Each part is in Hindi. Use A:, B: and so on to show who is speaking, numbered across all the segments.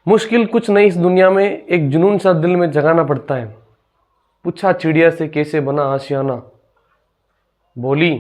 A: मुश्किल कुछ नहीं इस दुनिया में, एक जुनून सा दिल में जगाना पड़ता है। पूछा चिड़िया से कैसे बना आशियाना, बोली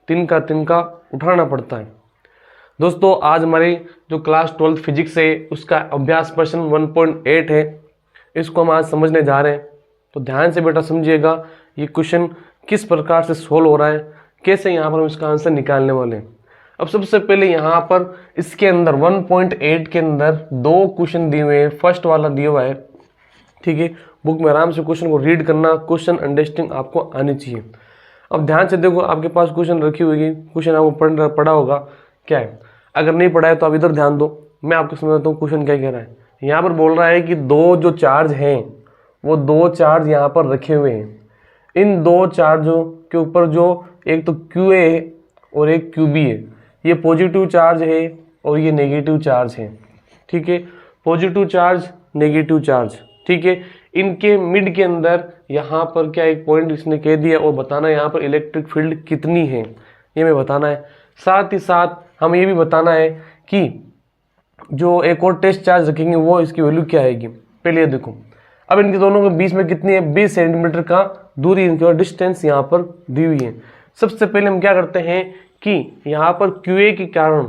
A: तिनका उठाना पड़ता है। दोस्तों आज हमारी जो क्लास 12 फिजिक्स है उसका अभ्यास प्रश्न 1.8 है, इसको हम आज समझने जा रहे हैं। तो ध्यान से बेटा समझिएगा ये क्वेश्चन किस प्रकार से सोल्व हो रहा है, कैसे यहाँ पर हम इसका आंसर निकालने वाले हैं। अब सबसे पहले यहाँ पर इसके अंदर 1.8 के अंदर दो क्वेश्चन दिए हुए हैं। फर्स्ट वाला दिया हुआ है, ठीक है, बुक में आराम से क्वेश्चन को रीड करना, क्वेश्चन अंडरस्टैंडिंग आपको आनी चाहिए। अब ध्यान से देखो, आपके पास क्वेश्चन रखी हुई, क्वेश्चन आपको पढ़ा होगा क्या है। अगर नहीं पढ़ा है तो आप इधर ध्यान दो, मैं आपको समझाता हूँ क्वेश्चन क्या कह रहा है। यहाँ पर बोल रहा है कि दो जो चार्ज हैं वो दो चार्ज यहाँ पर रखे हुए हैं। इन दो चार्जों के ऊपर जो एक तो QA है और एक QB है, ये पॉजिटिव चार्ज है और ये नेगेटिव चार्ज है, ठीक है, पॉजिटिव चार्ज नेगेटिव चार्ज, ठीक है। इनके मिड के अंदर यहाँ पर क्या एक पॉइंट इसने कह दिया और बताना है यहाँ पर इलेक्ट्रिक फील्ड कितनी है, ये हमें बताना है। साथ ही साथ हमें ये भी बताना है कि जो एक और टेस्ट चार्ज रखेंगे वो इसकी वैल्यू क्या आएगी। पहले ये देखो, अब इनके दोनों के बीच में कितनी है, 20 सेंटीमीटर का दूरी, इनकी डिस्टेंस यहाँ पर दी हुई है। सबसे पहले हम क्या करते हैं कि यहाँ पर QA के कारण,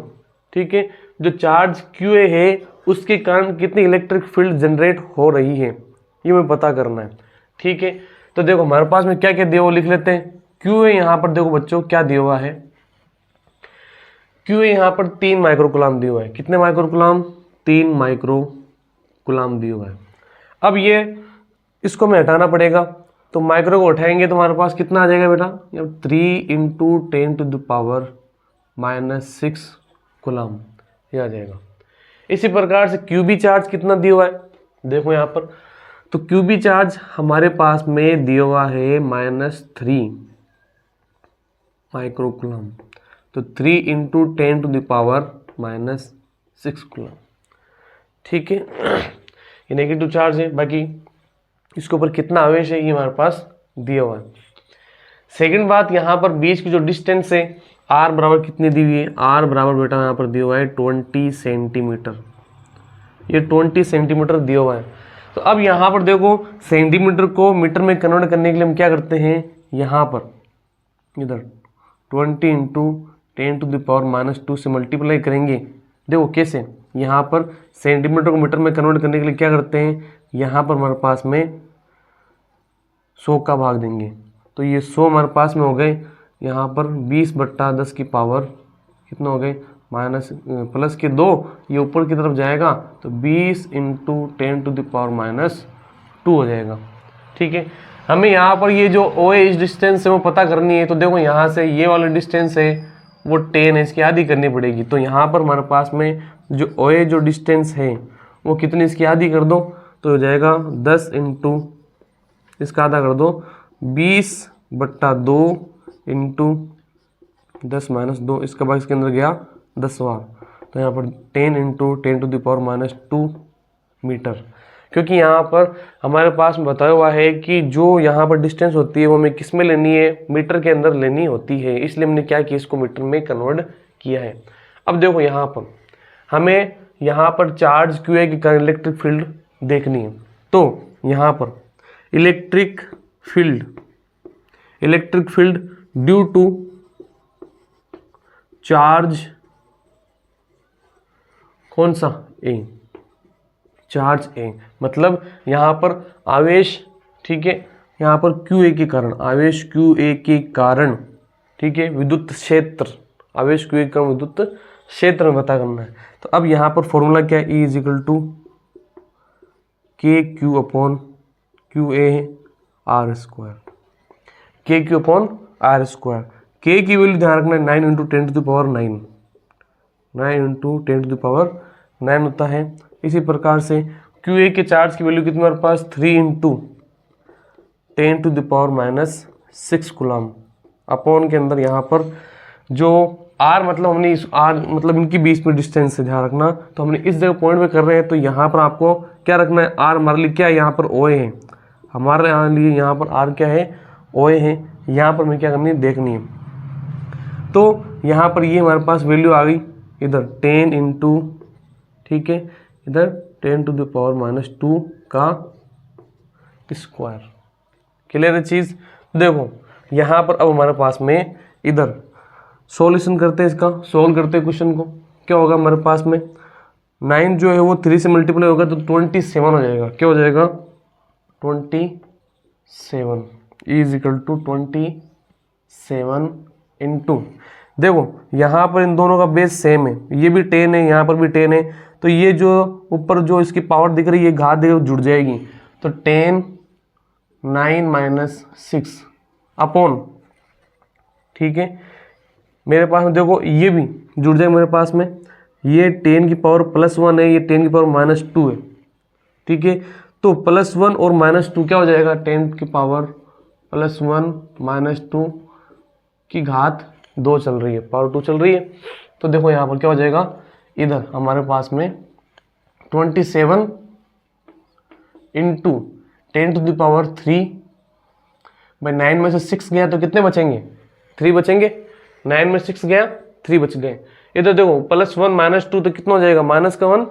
A: ठीक है, जो चार्ज QA है उसके कारण कितनी इलेक्ट्रिक फील्ड जनरेट हो रही है ये हमें पता करना है, ठीक है। तो देखो हमारे पास में क्या क्या दिया वो लिख लेते हैं। QA यहाँ पर देखो बच्चों क्या दिया हुआ है, QA यहाँ पर 3 माइक्रोकुलाम दिया हुआ है। कितने माइक्रोकुलाम, 3 माइक्रोकुलाम दिया हुआ है। अब ये इसको हमें हटाना पड़ेगा, तो माइक्रो को उठाएंगे तो हमारे पास कितना आ जाएगा बेटा, 3 × 10⁻⁻6 कूलम ये आ जाएगा। इसी प्रकार से QB चार्ज कितना दिया हुआ है, देखो यहाँ पर, तो QB चार्ज हमारे पास में दिया हुआ है -3 माइक्रोकुलम, तो 3 × 10⁻⁻6 कूलम, ठीक है। ये नेगेटिव चार्ज है, बाकी इसके ऊपर कितना आवेश है ये हमारे पास दिया हुआ है। सेकंड बात, यहाँ पर बीच की जो डिस्टेंस है R बराबर कितनी दी हुई है, R बराबर बेटा यहाँ पर दिया हुआ है 20 सेंटीमीटर, ये 20 सेंटीमीटर दिया हुआ है। तो अब यहाँ पर देखो सेंटीमीटर को मीटर में कन्वर्ट करने के लिए हम क्या करते हैं, यहाँ पर इधर 20 × 10⁻⁻2 से मल्टीप्लाई करेंगे। देखो कैसे, यहाँ पर सेंटीमीटर को मीटर में कन्वर्ट करने के लिए क्या करते हैं, यहाँ पर हमारे पास में 100 का भाग देंगे, तो ये 100 हमारे पास में हो गए। यहाँ पर 20/10 की पावर कितना हो गए, प्लस के 2, ये ऊपर की तरफ जाएगा तो 20 × 10⁻⁻2 हो जाएगा, ठीक है। हमें यहाँ पर ये जो OA डिस्टेंस है वो पता करनी है। तो देखो यहाँ से ये वाला डिस्टेंस है वो 10 है, इसकी आधी करनी पड़ेगी। तो यहाँ पर हमारे पास में जो OA जो डिस्टेंस है वो कितनी, इसकी आधी कर दो तो हो जाएगा 10 × इसका आधा कर दो 20/2 × 10⁻2, इसका बाद इसके अंदर गया 10 वार, तो यहाँ पर 10 × 10⁻2 मीटर। क्योंकि यहाँ पर हमारे पास बताया हुआ है कि जो यहाँ पर डिस्टेंस होती है वो हमें किस में लेनी है, मीटर के अंदर लेनी होती है, इसलिए हमने क्या किया, इसको मीटर में कन्वर्ट किया है। अब देखो यहाँ पर हमें यहाँ पर चार्ज QA के कारण इलेक्ट्रिक फील्ड देखनी है। तो यहाँ पर electric field due to charge कौन सा, A, चार्ज A, मतलब यहाँ पर आवेश, ठीक है, यहाँ पर QA के कारण, आवेश QA के कारण, ठीक है, विद्युत क्षेत्र, आवेश QA के कारण विद्युत क्षेत्र में पता करना है। तो अब यहाँ पर फॉर्मूला क्या है, E = KQ/QA R², KQ/R²। K की वैल्यू ध्यान रखना है 9 × 10⁹, 9 × 10⁹ होता है। इसी प्रकार से QA के चार्ज की वैल्यू कितनी हमारे पास, 3 × 10⁻6 कूलम, अपॉन के अंदर यहाँ पर जो R मतलब हमने इस R मतलब इनकी बीच में डिस्टेंस से ध्यान रखना, तो हमने इस जगह पॉइंट पे कर रहे हैं, तो यहाँ पर आपको क्या रखना है, R हमारे लिए क्या है, यहाँ पर OA है, हमारे लिए यहाँ पर R क्या है, OA है। यहाँ पर हमें क्या करनी है, देखनी है। तो यहाँ पर ये हमारे पास वैल्यू आ गई, इधर 10 × ठीक है, इधर 10⁻²² का स्क्वायर। क्लियर है चीज़। देखो यहाँ पर अब हमारे पास में इधर सॉल्यूशन करते हैं, इसका सॉल्व करते हैं क्वेश्चन को। क्या होगा हमारे पास में 9 जो है वो 3 से मल्टीप्लाई होगा तो 27 हो जाएगा। क्या हो जाएगा 27 इज इक्वल टू 27 इंटू, देखो यहाँ पर इन दोनों का बेस सेम है, ये भी 10 है, यहाँ पर भी 10 है, तो ये जो ऊपर जो इसकी पावर दिख रही है घात दिख जुड़ जाएगी। तो 10 9 - 6 अपॉन, ठीक है, मेरे पास में देखो ये भी जुड़ जाएगा मेरे पास में, ये 10 की पावर +1 है, ये 10 की पावर -2 है, ठीक है। तो +1 और -2 क्या हो जाएगा 10 की पावर +1 - 2 की घात 2 चल रही है, पावर 2 चल रही है। तो देखो यहाँ पर क्या हो जाएगा, इधर हमारे पास में 27 इंटू 10⁻³ भाई 9 में से 6 गया तो कितने बचेंगे 3 बचेंगे, 9 में 6 गया 3 बच गए। इधर देखो +1 - 2 तो कितना हो जाएगा -1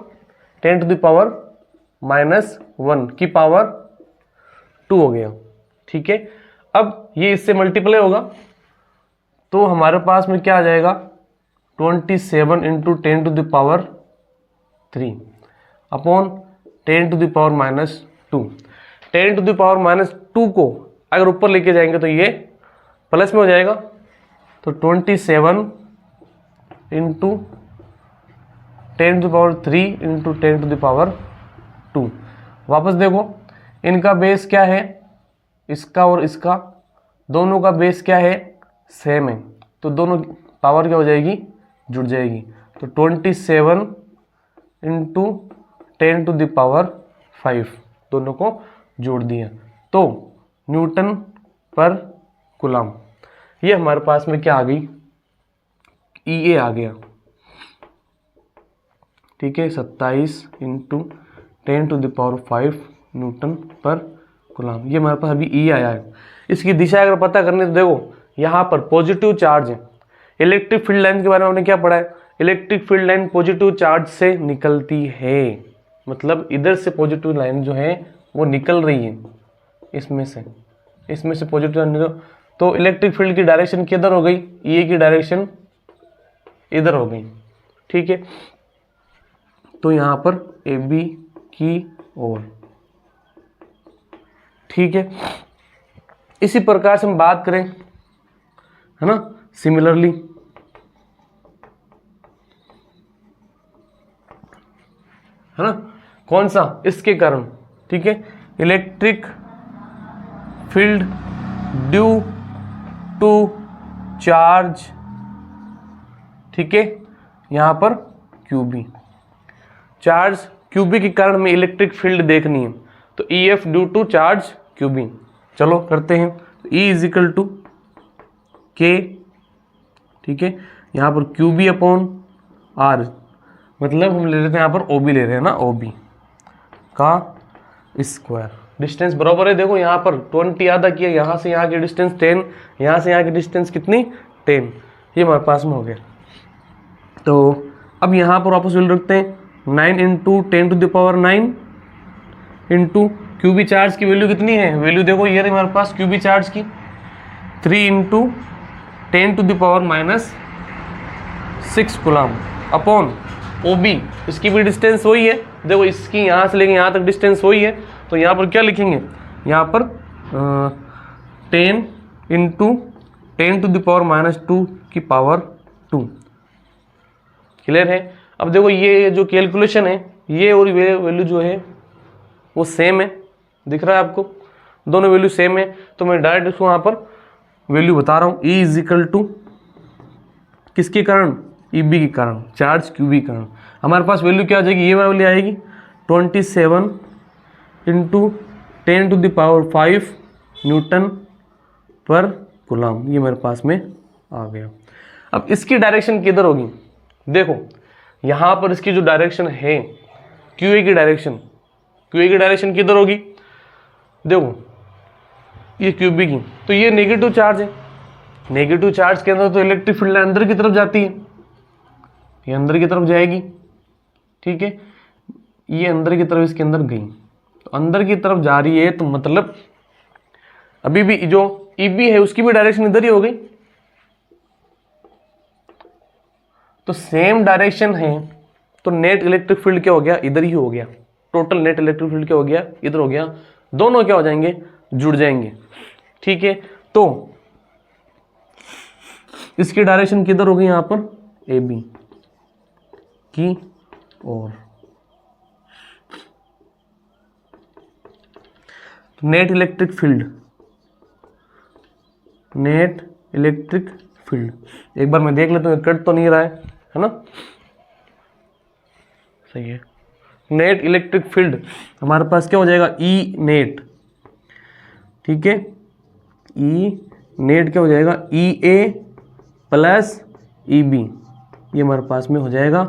A: 10⁻⁻1 की पावर 2 हो गया, ठीक है। अब ये इससे मल्टीप्लाई होगा तो हमारे पास में क्या आ जाएगा 27 इंटू 10⁻³ अपॉन 10⁻⁻2। 10⁻⁻2 को अगर ऊपर लेके जाएंगे तो ये प्लस में हो जाएगा, तो 27 इंटू 10⁻³ इंटू 10⁻2। वापस देखो इनका बेस क्या है, इसका और इसका दोनों का बेस क्या है सेम है, तो दोनों पावर क्या हो जाएगी जुड़ जाएगी। तो 27 इंटू 10⁵ दोनों को जोड़ दिया तो न्यूटन पर कूलम। ये हमारे पास में क्या आ गई EA आ गया, ठीक है, 27 इंटू 10⁵ न्यूटन पर कूलम। ये हमारे पास अभी E आया है। इसकी दिशा अगर पता करनी तो देखो यहाँ पर पॉजिटिव चार्ज है, इलेक्ट्रिक फील्ड लाइन के बारे में हमने क्या पढ़ा है, electric field line positive charge से निकलती है, मतलब इधर से पॉजिटिव लाइन जो है वो निकल रही है, इसमें से पॉजिटिव लाइन निकल, तो इलेक्ट्रिक फील्ड की डायरेक्शन किधर हो गई, ये की डायरेक्शन इधर हो गई, ठीक है। तो यहाँ पर AB की ओर, ठीक है। इसी प्रकार से हम बात करें, है ना, सिमिलरली है ना, कौन सा इसके कारण, ठीक है, electric field due to charge, ठीक है, यहां पर QB चार्ज QB के कारण हमें इलेक्ट्रिक फील्ड देखनी है, तो EF due to charge QB। चलो करते हैं, तो E is equal to K, ठीक है, यहाँ पर QB अपॉन R, मतलब हम ले रहे थे यहाँ पर OB ले रहे हैं ना, OB का स्क्वायर। डिस्टेंस बराबर है, देखो यहाँ पर 20 आधा किया, यहाँ से यहाँ की डिस्टेंस 10, यहाँ से यहाँ की डिस्टेंस कितनी 10, ये हमारे पास में हो गया। तो अब यहाँ पर वापस वैल्यू रखते हैं 9 इंटू 10⁹ इंटू QB चार्ज की वैल्यू कितनी है, वैल्यू देखो ये रही हमारे पास QB चार्ज की 3 इंटू 10⁻⁻6 कूलम अपॉन OB, इसकी भी डिस्टेंस वही है, देखो इसकी यहाँ से लेके यहाँ तक डिस्टेंस वही है, तो यहाँ पर क्या लिखेंगे, यहाँ पर 10 इंटू 10⁻⁻2 की पावर 2। क्लियर है। अब देखो ये जो कैलकुलेशन है ये और ये वैल्यू जो है वो सेम है, दिख रहा है आपको, दोनों वैल्यू सेम है, तो मैं डायरेक्ट इसको यहाँ पर वैल्यू बता रहा हूँ। E इज इक्वल टू किसके कारण, EB के कारण, चार्ज QB के कारण। हमारे पास वैल्यू क्या आ जाएगी, ये वैल्यू आएगी 27 इंटू 10⁵ न्यूटन पर कूलम, ये मेरे पास में आ गया। अब इसकी डायरेक्शन किधर होगी, देखो यहाँ पर इसकी जो डायरेक्शन है QA की डायरेक्शन किधर होगी, देखो ये QB की, तो ये नेगेटिव चार्ज है, नेगेटिव चार्ज के अंदर तो इलेक्ट्रिक फील्ड अंदर की तरफ जाती है, ये अंदर की तरफ जाएगी, ठीक है। ये अंदर की तरफ इसके अंदर गई, तो अंदर की तरफ जा रही है, तो मतलब अभी भी जो EB है उसकी भी डायरेक्शन इधर ही हो गई, तो सेम डायरेक्शन है, तो नेट इलेक्ट्रिक फील्ड क्या हो गया, इधर ही हो गया। टोटल नेट इलेक्ट्रिक फील्ड क्या हो गया, इधर हो गया। दोनों क्या हो जाएंगे, जुड़ जाएंगे। ठीक है, तो इसकी डायरेक्शन किधर हो गई, यहां पर AB की ओर। Net electric field, net electric field, एक बार मैं देख लेता हूँ कट तो नहीं रहा है ना, सही है। नेट इलेक्ट्रिक फील्ड हमारे पास क्या हो जाएगा, ई नेट। ठीक है, ई नेट क्या हो जाएगा, EA प्लस EB, ये हमारे पास में हो जाएगा।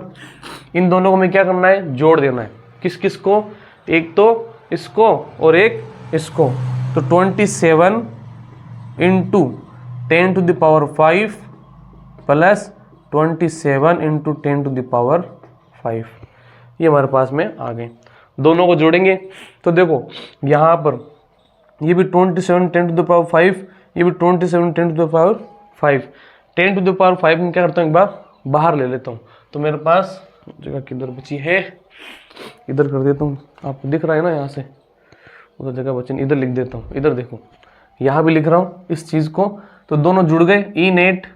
A: इन दोनों को हमें क्या करना है, जोड़ देना है। किस किस को, एक तो इसको और एक इसको, तो 27 into 10 to the power 5 plus 27 into 10 to the power 5, ये हमारे पास में आ गए। दोनों को जोड़ेंगे तो देखो यहाँ पर ये भी 27 10 टू द पावर 5, ये भी 27 10 to the power 5। 10 to the power 5 में क्या करता हूँ, एक बार बाहर ले लेता हूँ, तो मेरे पास जगह किधर बची है, इधर कर देता हूँ, आपको दिख रहा है ना, यहाँ से उधर जगह बची, इधर लिख देता हूँ। इधर देखो, यहाँ भी लिख रहा हूँ इस चीज़ को, तो दोनों जुड़ गए। ई नेट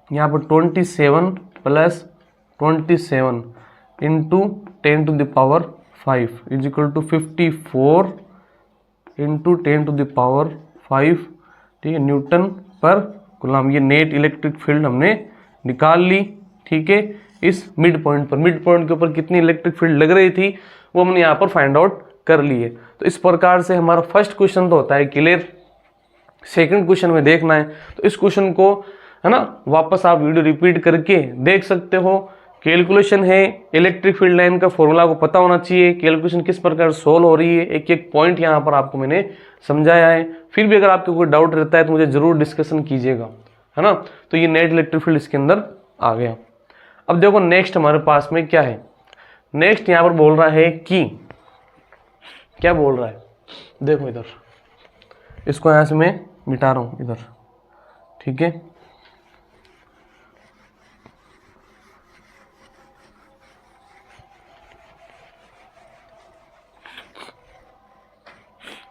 A: यहाँ पर 27 plus 27 into 10 to the power 5 is equal to 54 into 10 to the power 5, ठीक है, न्यूटन पर कूलम। ये नेट इलेक्ट्रिक फील्ड हमने निकाल ली। ठीक है, इस मिड पॉइंट पर, मिड पॉइंट के ऊपर कितनी इलेक्ट्रिक फील्ड लग रही थी वो हमने यहाँ पर फाइंड आउट कर ली है। तो इस प्रकार से हमारा फर्स्ट क्वेश्चन तो होता है क्लियर। सेकंड क्वेश्चन में देखना है तो इस क्वेश्चन को, है ना, वापस आप वीडियो रिपीट करके देख सकते हो। कैलकुलेशन है, इलेक्ट्रिक फील्ड लाइन का फॉर्मूला को पता होना चाहिए, कैलकुलेशन किस प्रकार सोल्व हो रही है, एक एक पॉइंट यहाँ पर आपको मैंने समझाया है। फिर भी अगर आपको कोई डाउट रहता है तो मुझे जरूर डिस्कशन कीजिएगा, है ना। तो ये नेट इलेक्ट्रिक फील्ड इसके अंदर आ गया। अब देखो नेक्स्ट हमारे पास में क्या है, नेक्स्ट यहाँ पर बोल रहा है कि, क्या बोल रहा है, देखो इधर, इसको यहाँ से मैं मिटा रहा हूँ इधर। ठीक है,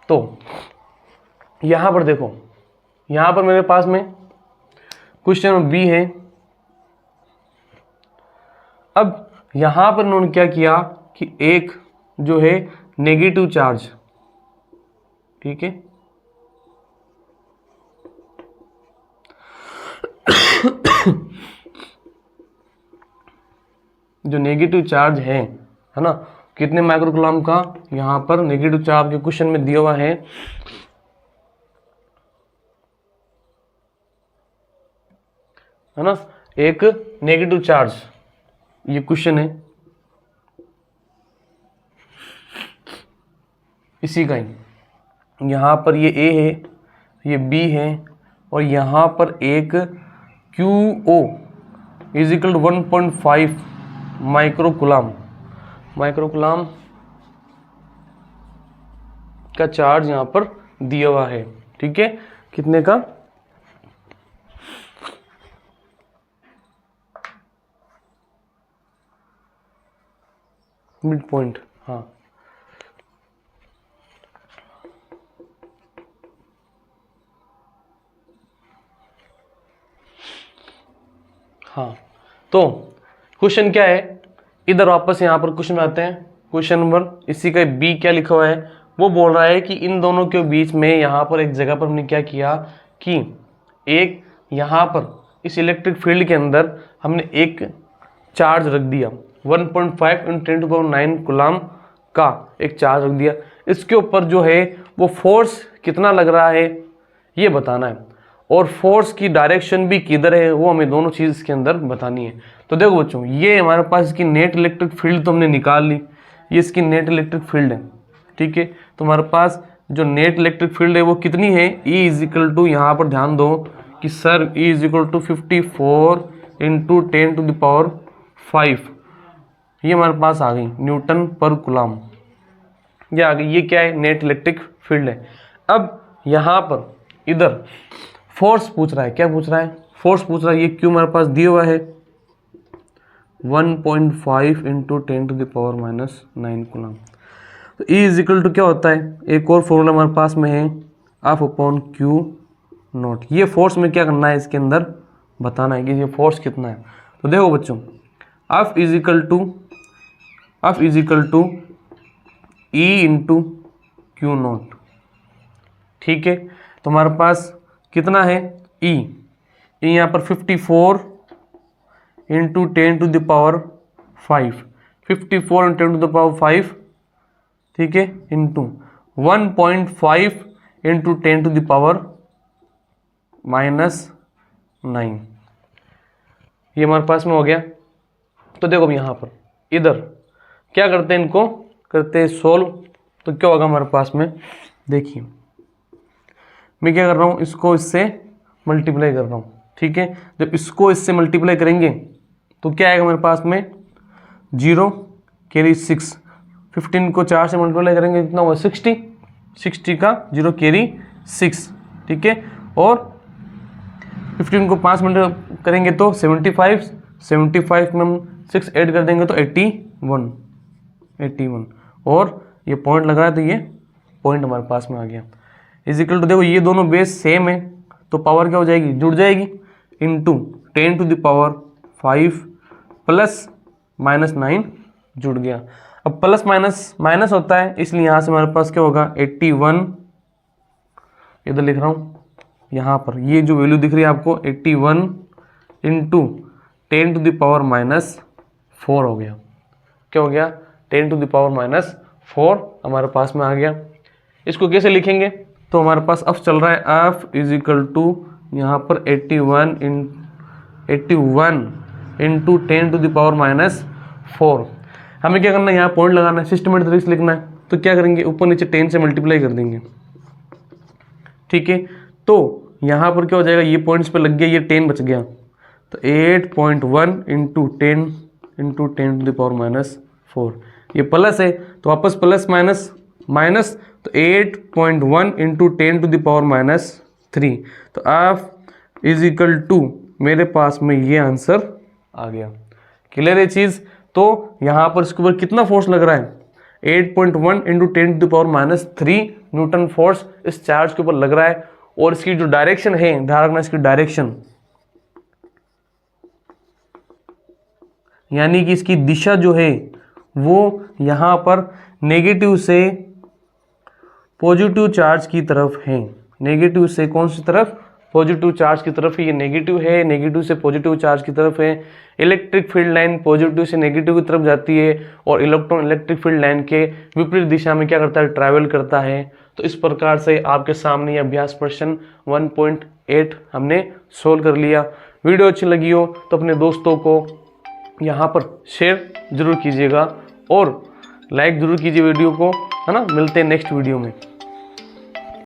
A: तो यहां पर देखो, यहां पर मेरे पास में क्वेश्चन नंबर बी है। अब यहां पर उन्होंने क्या किया कि एक जो है नेगेटिव चार्ज, ठीक है, जो नेगेटिव चार्ज है ना, कितने माइक्रोकूलम का, यहां पर नेगेटिव चार्ज के क्वेश्चन में दिया हुआ है ना, एक नेगेटिव चार्ज, ये क्वेश्चन है इसी का ही। यहां पर ये ए है, ये बी है, और यहां पर एक QO is equal to 1.5 microcoulomb, microcoulomb का चार्ज यहां पर दिया हुआ है। ठीक है, कितने का, मिड पॉइंट, हाँ, हाँ। तो क्वेश्चन क्या है, इधर वापस यहां पर क्वेश्चन में आते हैं। क्वेश्चन नंबर इसी का बी क्या लिखा हुआ है, वो बोल रहा है कि इन दोनों के बीच में यहां पर एक जगह पर हमने क्या किया कि एक यहां पर इस इलेक्ट्रिक फील्ड के अंदर हमने एक चार्ज रख दिया, 1.5 × 10⁹ कूलम का एक चार्ज रख दिया। इसके ऊपर जो है वो फोर्स कितना लग रहा है ये बताना है, और फोर्स की डायरेक्शन भी किधर है वो हमें दोनों चीज़ इसके अंदर बतानी है। तो देखो बच्चों, ये हमारे पास इसकी नेट इलेक्ट्रिक फील्ड तो हमने निकाल ली, ये इसकी नेट इलेक्ट्रिक फील्ड है। ठीक है, तो हमारे पास जो नेट इलेक्ट्रिक फील्ड है वो कितनी है, E इज इक्वल टू, यहाँ पर ध्यान दो कि sir E is equal to 54 × 10⁻⁵ 5, ये हमारे पास आ गई न्यूटन पर कूलम, ये आ गई। ये क्या है? नेट इलेक्ट्रिक फील्ड है। अब यहाँ पर इधर फोर्स पूछ रहा है। क्या पूछ रहा है? फोर्स पूछ रहा है। ये क्यों हमारे पास दिया हुआ है 1.5 × 10⁻⁹ कूलम। तो E इजिकल टू क्या होता है? एक और फॉर्मूला हमारे पास में है F/Q0। ये फोर्स में क्या करना है? इसके अंदर बताना है कि ये फोर्स कितना है। तो देखो बच्चों, F is equal to E × Q0, ठीक है। तो हमारे पास कितना है? E यहाँ पर 54 × 10⁵, 54 × 10⁵, ठीक है, इंटू 1.5 × 10⁻⁹, ये हमारे पास में हो गया। तो देखो यहाँ पर इधर क्या करते हैं? इनको करते हैं सोल्व। तो क्या होगा हमारे पास में? देखिए मैं क्या कर रहा हूँ, इसको इससे मल्टीप्लाई कर रहा हूँ, ठीक है। जब इसको इससे मल्टीप्लाई करेंगे तो क्या आएगा हमारे पास में? 0 कैरी 6, 15 को 4 से मल्टीप्लाई करेंगे कितना हुआ? 60, 60 का 0 कैरी 6, ठीक है। और 15 को 5 मल्टीप्लाई करेंगे तो 75, 75 में हम 6 ऐड कर देंगे तो 81, 81। और ये पॉइंट लगा है तो ये पॉइंट हमारे पास में आ गया। इजिकल टू देखो ये दोनों बेस सेम है तो पावर क्या हो जाएगी? जुड़ जाएगी, इंटू 10⁵ प्लस -9 जुड़ गया। अब प्लस माइनस माइनस होता है, इसलिए यहाँ से हमारे पास क्या होगा? 81, इधर लिख रहा हूँ, यहाँ पर ये जो वैल्यू दिख रही है आपको 81 × 10⁻⁴ हो गया। क्या हो गया? 10⁻⁴ हमारे पास में आ गया। इसको कैसे लिखेंगे? तो हमारे पास F चल रहा है, F इजिकल टू यहाँ पर 81 × 10⁻⁴। हमें क्या करना है? यहाँ पॉइंट लगाना है, सिस्टमेटिक तरीके से लिखना है। तो क्या करेंगे? ऊपर नीचे 10 से मल्टीप्लाई कर देंगे, ठीक है। तो यहाँ पर क्या हो जाएगा? ये पॉइंट्स पे लग गया, ये 10 बच गया। तो 8.1 × 10 × 10⁻⁴, ये प्लस है तो वापस प्लस माइनस माइनस, तो 8.1 × 10⁻⁻3। तो F इजिकल टू मेरे पास में ये आंसर आ गया। क्लियर है चीज़? तो यहाँ पर इसके ऊपर कितना फोर्स लग रहा है? 8.1 × 10⁻³ न्यूटन फोर्स इस चार्ज के ऊपर लग रहा है। और इसकी जो डायरेक्शन है, ध्यान रखना इसकी डायरेक्शन, यानी कि इसकी दिशा जो है वो यहाँ पर नेगेटिव से पॉजिटिव चार्ज की तरफ है। नेगेटिव से कौन सी तरफ? पॉजिटिव चार्ज की तरफ है। ये नेगेटिव है, नेगेटिव से पॉजिटिव चार्ज की तरफ है। इलेक्ट्रिक फील्ड लाइन पॉजिटिव से नेगेटिव की तरफ जाती है और इलेक्ट्रॉन इलेक्ट्रिक फील्ड लाइन के विपरीत दिशा में क्या करता है? ट्रैवल करता है। तो इस प्रकार से आपके सामने अभ्यास प्रश्न 1.8 हमने सोल्व कर लिया। वीडियो अच्छी लगी हो तो अपने दोस्तों को यहाँ पर शेयर जरूर कीजिएगा और लाइक जरूर कीजिए वीडियो को, है ना। मिलते हैं नेक्स्ट वीडियो में।